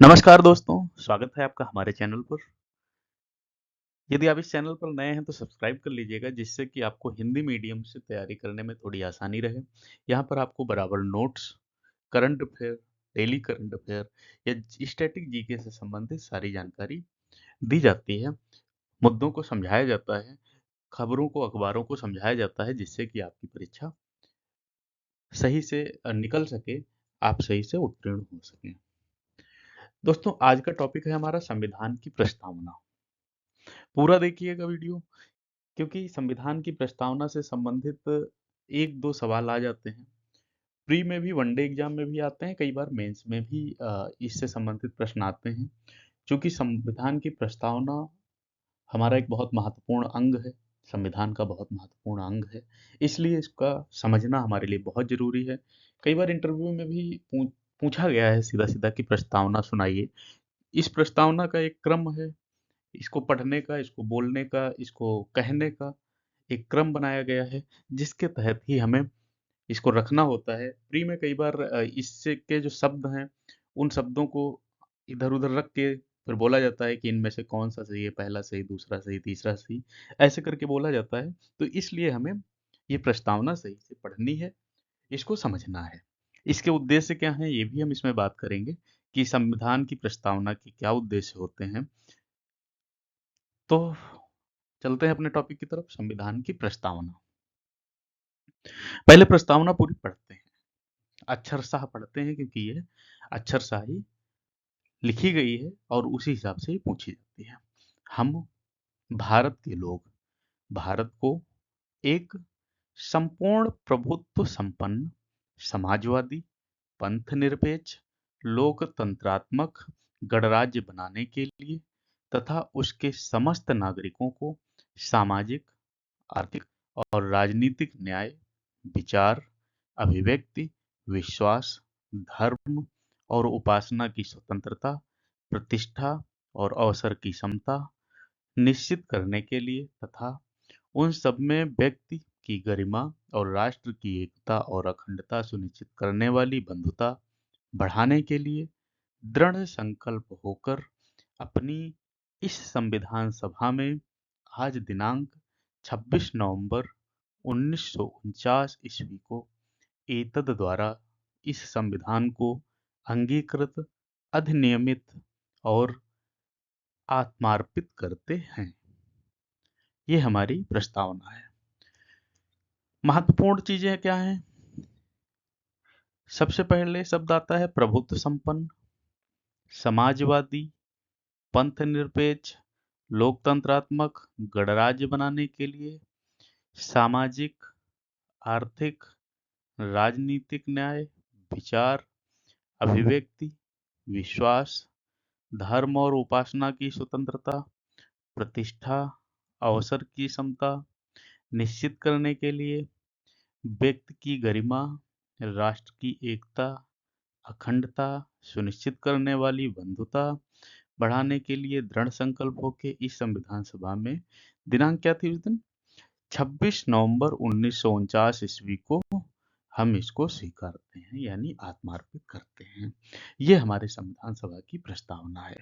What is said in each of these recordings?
नमस्कार दोस्तों, स्वागत है आपका हमारे चैनल पर। यदि आप इस चैनल पर नए हैं तो सब्सक्राइब कर लीजिएगा जिससे कि आपको हिंदी मीडियम से तैयारी करने में थोड़ी आसानी रहे। यहाँ पर आपको बराबर notes, current affair, daily current affair या स्टैटिक जीके से संबंधित सारी जानकारी दी जाती है। मुद्दों को समझाया जाता है, खबरों को, अखबारों को समझाया जाता है जिससे कि आपकी परीक्षा सही से निकल सके, आप सही से उत्तीर्ण हो सकें। दोस्तों, आज का टॉपिक है हमारा संविधान की प्रस्तावना। पूरा देखिएगा वीडियो, क्योंकि संविधान की प्रस्तावना से संबंधित 1-2 सवाल आ जाते हैं। प्री में भी, वनडे एग्जाम में भी आते हैं, कई बार मेंस में भी इससे संबंधित प्रश्न आते हैं। चूँकि संविधान की प्रस्तावना हमारा एक बहुत महत्वपूर्ण अंग है, संविधान का बहुत महत्वपूर्ण अंग है, इसलिए इसका समझना हमारे लिए बहुत ज़रूरी है। कई बार इंटरव्यू में भी पूछा गया है सीधा-सीधा कि प्रस्तावना सुनाइए। इस प्रस्तावना का एक क्रम है, इसको पढ़ने का, इसको बोलने का, इसको कहने का एक क्रम बनाया गया है, जिसके तहत ही हमें इसको रखना होता है। प्री में कई बार इससे के जो शब्द हैं, उन शब्दों को इधर-उधर रख के फिर बोला जाता है कि इनमें से कौन-सा सही है, पहला सही, दूसरा सही, तीसरा सही, ऐसे करके बोला जाता है। तो इसलिए हमें ये प्रस्तावना सही से पढ़नी है, इसको समझना है। इसके उद्देश्य क्या हैं, ये भी हम इसमें बात करेंगे कि संविधान की प्रस्तावना के क्या उद्देश्य होते हैं। तो चलते हैं अपने टॉपिक की तरफ, संविधान की प्रस्तावना। पहले प्रस्तावना पूरी पढ़ते हैं, अक्षरशः पढ़ते हैं, क्योंकि ये अक्षरशः ही लिखी गई है और उसी हिसाब से ही पूछी जाती है। हम भारत के लोग भारत को एक संपूर्ण प्रभुत्व संपन्न, समाजवादी, पंथ-निरपेक्ष, लोकतंत्रात्मक गणराज्य बनाने के लिए तथा उसके समस्त नागरिकों को सामाजिक, आर्थिक और राजनीतिक न्याय, विचार, अभिव्यक्ति, विश्वास, धर्म और उपासना की स्वतंत्रता, प्रतिष्ठा और अवसर की समता निश्चित करने के लिए तथा उन सब में व्यक्ति की गरिमा और राष्ट्र की एकता और अखंडता सुनिश्चित करने वाली बंधुता बढ़ाने के लिए दृढ़ संकल्प होकर अपनी इस संविधान सभा में आज दिनांक 26 नवंबर 1949 ईस्वी को एतद द्वारा इस संविधान को अंगीकृत, अधिनियमित और आत्मार्पित करते हैं। ये हमारी प्रस्तावना है। महत्वपूर्ण चीजें क्या हैं? सबसे पहले शब्द आता है प्रभुत्व संपन्न, समाजवादी, पंथ निरपेक्ष, लोकतंत्रात्मक गणराज्य बनाने के लिए सामाजिक, आर्थिक, राजनीतिक न्याय, विचार, अभिव्यक्ति, विश्वास, धर्म और उपासना की स्वतंत्रता, प्रतिष्ठा, अवसर की समता निश्चित करने के लिए व्यक्ति की गरिमा, राष्ट्र की एकता, अखंडता सुनिश्चित करने वाली बंधुता बढ़ाने के लिए दृढ़ संकल्प होकर इस संविधान सभा में दिनांक क्या थी उस दिन, 26 नवंबर 1949 ईस्वी को हम इसको स्वीकारते हैं, यानी आत्मार्पित करते हैं। ये हमारे संविधान सभा की प्रस्तावना है।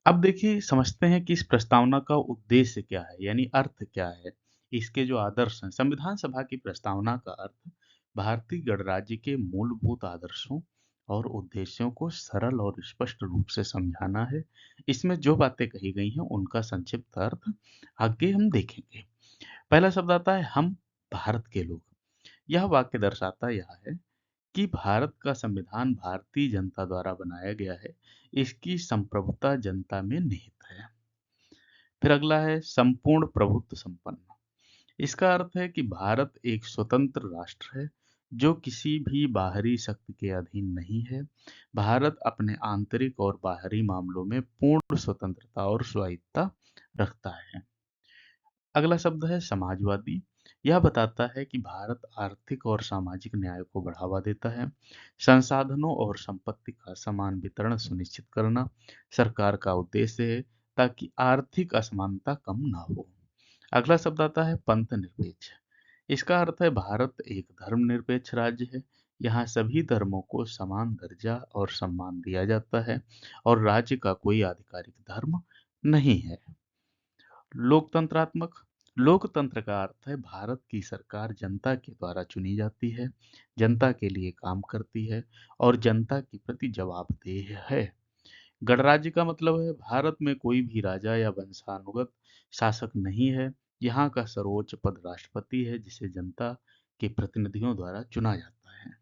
अब देखिए, समझते हैं कि इस प्रस्तावना का उद्देश्य क्या है, यानी अर्थ क्या है, इसके जो आदर्श हैं। संविधान सभा की प्रस्तावना का अर्थ भारतीय गणराज्य के मूलभूत आदर्शों और उद्देश्यों को सरल और स्पष्ट रूप से समझाना है। इसमें जो बातें कही गई हैं उनका संक्षिप्त अर्थ आगे हम देखेंगे। पहला शब्द आता है हम भारत के लोग। यह वाक्य दर्शाता यह है कि भारत का संविधान भारतीय जनता द्वारा बनाया गया है, इसकी संप्रभुता जनता में निहित है। फिर अगला है संपूर्ण प्रभुत्व संपन्न। इसका अर्थ है कि भारत एक स्वतंत्र राष्ट्र है जो किसी भी बाहरी शक्ति के अधीन नहीं है। भारत अपने आंतरिक और बाहरी मामलों में पूर्ण स्वतंत्रता और स्वायत्ता रखता है। अगला शब्द है समाजवादी। यह बताता है कि भारत आर्थिक और सामाजिक न्याय को बढ़ावा देता है। संसाधनों और संपत्ति का समान वितरण सुनिश्चित करना सरकार का उद्देश्य है, ताकि आर्थिक असमानता कम ना हो। अगला शब्द आता है पंथ निरपेक्ष। इसका अर्थ है भारत एक धर्मनिरपेक्ष राज्य है। यहाँ सभी धर्मों को समान दर्जा और सम्मान दिया जाता है और राज्य का कोई आधिकारिक धर्म नहीं है। लोकतंत्रात्मक लोकतंत्र का अर्थ है भारत की सरकार जनता के द्वारा चुनी जाती है, जनता के लिए काम करती है और जनता के प्रति जवाबदेह है। गणराज्य का मतलब है भारत में कोई भी राजा या वंशानुगत शासक नहीं है। यहाँ का सर्वोच्च पद राष्ट्रपति है जिसे जनता के प्रतिनिधियों द्वारा चुना जाता है।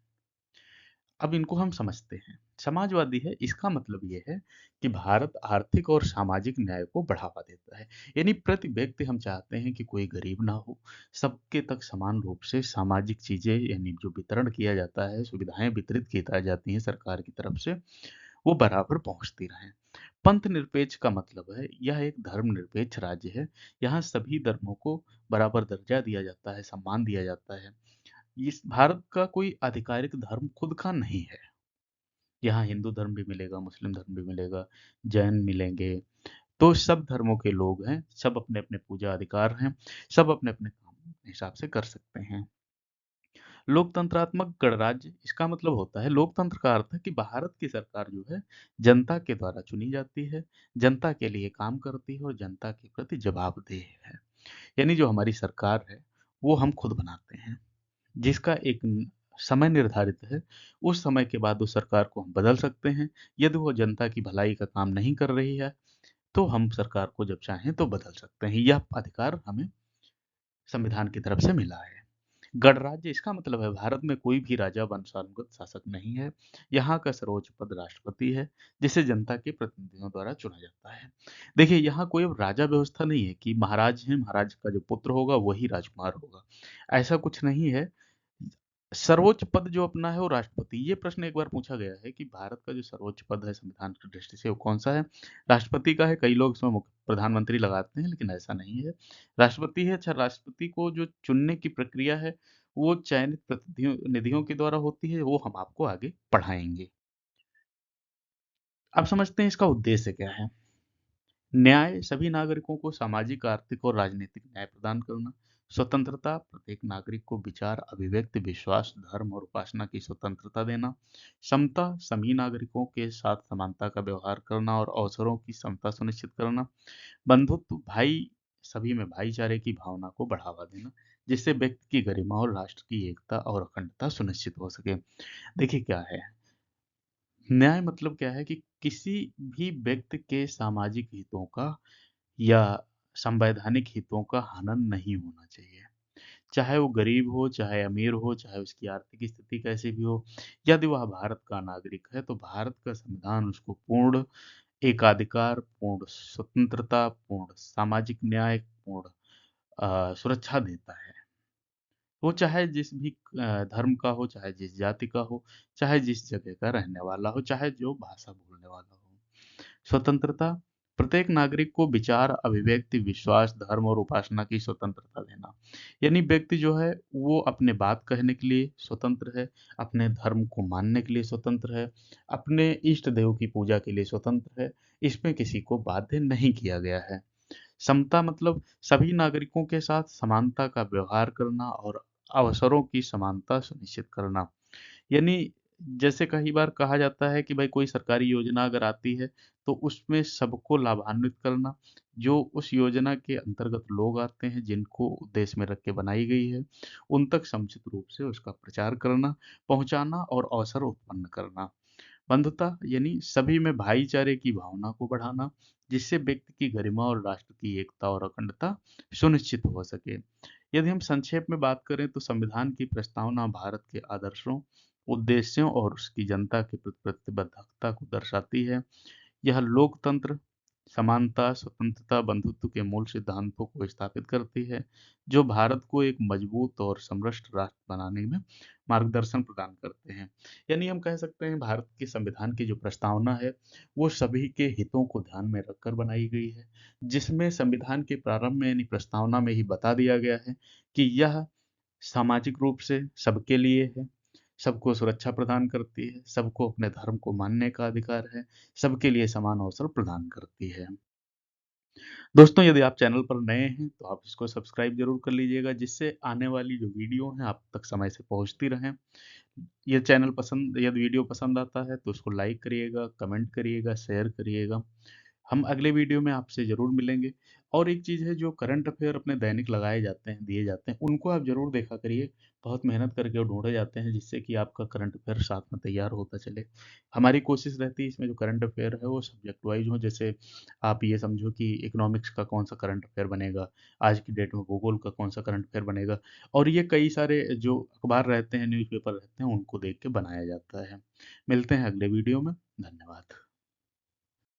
अब इनको हम समझते हैं। समाजवादी है इसका मतलब ये है कि भारत आर्थिक और सामाजिक न्याय को बढ़ावा देता है। यानी प्रति व्यक्ति हम चाहते हैं कि कोई गरीब ना हो, सबके तक समान रूप से सामाजिक चीजें यानी जो वितरण किया जाता है, सुविधाएं वितरित की जाती हैं सरकार की तरफ से, वो बराबर पहुंचती रहें। पंथ निरपेक्ष का मतलब है यह एक धर्मनिरपेक्ष राज्य है। यहाँ सभी धर्मों को बराबर दर्जा दिया जाता है, सम्मान दिया जाता है। इस भारत का कोई आधिकारिक धर्म खुद का नहीं है। यहाँ हिंदू धर्म भी मिलेगा, मुस्लिम धर्म भी मिलेगा, जैन मिलेंगे। तो सब धर्मों के लोग हैं, सब अपने अपने पूजा अधिकार हैं, सब अपने अपने काम अपने हिसाब से कर सकते हैं। लोकतंत्रात्मक गणराज्य इसका मतलब होता है, लोकतंत्र का अर्थ है कि भारत की सरकार जो है जनता के द्वारा चुनी जाती है, जनता के लिए काम करती है और जनता के प्रति जवाबदेह है। यानी जो हमारी सरकार है वो हम खुद बनाते हैं, जिसका एक समय निर्धारित है। उस समय के बाद उस सरकार को हम बदल सकते हैं। यदि वो जनता की भलाई का काम नहीं कर रही है तो हम सरकार को जब चाहें तो बदल सकते हैं। यह अधिकार हमें संविधान की तरफ से मिला है। गणराज्य इसका मतलब है भारत में कोई भी राजा वंशानुगत शासक नहीं है। यहाँ का सर्वोच्च पद राष्ट्रपति है जिसे जनता के प्रतिनिधियों द्वारा चुना जाता है। देखिए यहाँ कोई अब राजा व्यवस्था नहीं है कि महाराज है, महाराज का जो पुत्र होगा वही राजकुमार होगा, ऐसा कुछ नहीं है। सर्वोच्च पद जो अपना है वो राष्ट्रपति। ये प्रश्न एक बार पूछा गया है कि भारत का जो सर्वोच्च पद है संविधान की दृष्टि से वो कौन सा है। राष्ट्रपति का है, कई लोग इसमें प्रधानमंत्री लगाते हैं लेकिन ऐसा नहीं है, राष्ट्रपति है। अच्छा, राष्ट्रपति को जो चुनने की प्रक्रिया है वो चयनित प्रतिनिधियों के द्वारा होती है, वो हम आपको आगे पढ़ाएंगे। अब समझते हैं इसका उद्देश्य क्या है। न्याय सभी नागरिकों को सामाजिक, आर्थिक और राजनीतिक न्याय प्रदान करना। स्वतंत्रता प्रत्येक नागरिक को विचार, अभिव्यक्ति, विश्वास, धर्म और उपासना की स्वतंत्रता देना। समता सभी नागरिकों के साथ समानता का व्यवहार करना और अवसरों की समता सुनिश्चित करना। बंधुत्व भाई सभी में भाईचारे की भावना को बढ़ावा देना, जिससे व्यक्ति की गरिमा और राष्ट्र की एकता और अखंडता सुनिश्चित हो सके। देखिए क्या है न्याय, मतलब क्या है कि किसी भी व्यक्ति के सामाजिक हितों का या संवैधानिक हितों का हनन नहीं होना चाहिए। चाहे वो गरीब हो, चाहे अमीर हो, चाहे उसकी आर्थिक स्थिति कैसी भी हो। यदि वह भारत का नागरिक है तो भारत का संविधान उसको पूर्ण एकाधिकार, पूर्ण स्वतंत्रता, पूर्ण सामाजिक न्याय, पूर्ण सुरक्षा देता है। वो चाहे जिस भी धर्म का हो, चाहे जिस जाति का हो, चाहे जिस जगह का रहने वाला हो, चाहे जो भाषा बोलने वाला हो। स्वतंत्रता प्रत्येक नागरिक को विचार, अभिव्यक्ति, विश्वास, धर्म और उपासना की स्वतंत्रता देना। यानी व्यक्ति जो है वो अपने बात कहने के लिए स्वतंत्र है, अपने धर्म को मानने के लिए स्वतंत्र है, अपने इष्ट देव की पूजा के लिए स्वतंत्र है। इसमें किसी को बाध्य नहीं किया गया है। समता मतलब सभी नागरिकों के साथ समानता का व्यवहार करना और अवसरों की समानता सुनिश्चित करना। यानी जैसे कई बार कहा जाता है कि भाई कोई सरकारी योजना अगर आती है तो उसमें सबको लाभान्वित करना। जो उस योजना के अंतर्गत लोग आते हैं जिनको उद्देश्य में रख के बनाई गई है, उन तक समुचित रूप से उसका प्रचार करना, पहुंचाना और अवसर उत्पन्न करना। बंधुता यानी सभी में भाईचारे की भावना को बढ़ाना, जिससे व्यक्ति की गरिमा और राष्ट्र की एकता और अखंडता सुनिश्चित हो सके। यदि हम संक्षेप में बात करें तो संविधान की प्रस्तावना भारत के आदर्शों, उद्देश्यों और उसकी जनता के प्रति प्रतिबद्धता को दर्शाती है। यह लोकतंत्र, समानता, स्वतंत्रता, बंधुत्व के मूल सिद्धांतों को स्थापित करती है, जो भारत को एक मजबूत और समृद्ध राष्ट्र बनाने में मार्गदर्शन प्रदान करते हैं। यानी हम कह सकते हैं भारत के संविधान की जो प्रस्तावना है वो सभी के हितों को ध्यान में रखकर बनाई गई है, जिसमें संविधान के प्रारंभ में यानी प्रस्तावना में ही बता दिया गया है कि यह सामाजिक रूप से सबके लिए है, सबको सुरक्षा प्रदान करती है, सबको अपने धर्म को मानने का अधिकार है, सबके लिए समान अवसर प्रदान करती है। दोस्तों, यदि आप चैनल पर नए हैं तो आप इसको सब्सक्राइब जरूर कर लीजिएगा, जिससे आने वाली जो वीडियो हैं आप तक समय से पहुंचती रहें। ये चैनल पसंद यदि वीडियो पसंद आता है तो उसको लाइक करिएगा, कमेंट करिएगा, शेयर करिएगा। हम अगले वीडियो में आपसे ज़रूर मिलेंगे। और एक चीज़ है, जो करंट अफ़ेयर अपने दैनिक लगाए जाते हैं, दिए जाते हैं, उनको आप ज़रूर देखा करिए। बहुत मेहनत करके वो ढूँढे जाते हैं, जिससे कि आपका करंट अफ़ेयर साथ में तैयार होता चले। हमारी कोशिश रहती है इसमें जो करंट अफ़ेयर है वो सब्जेक्ट वाइज़ हो। जैसे आप ये समझो कि इकोनॉमिक्स का कौन-सा करंट अफ़ेयर बनेगा, आज की डेट में भूगोल का कौन-सा करंट अफ़ेयर बनेगा, और ये कई सारे जो अखबार रहते हैं, न्यूज़पेपर रहते हैं, उनको देख के बनाया जाता है। मिलते हैं अगले वीडियो में। धन्यवाद।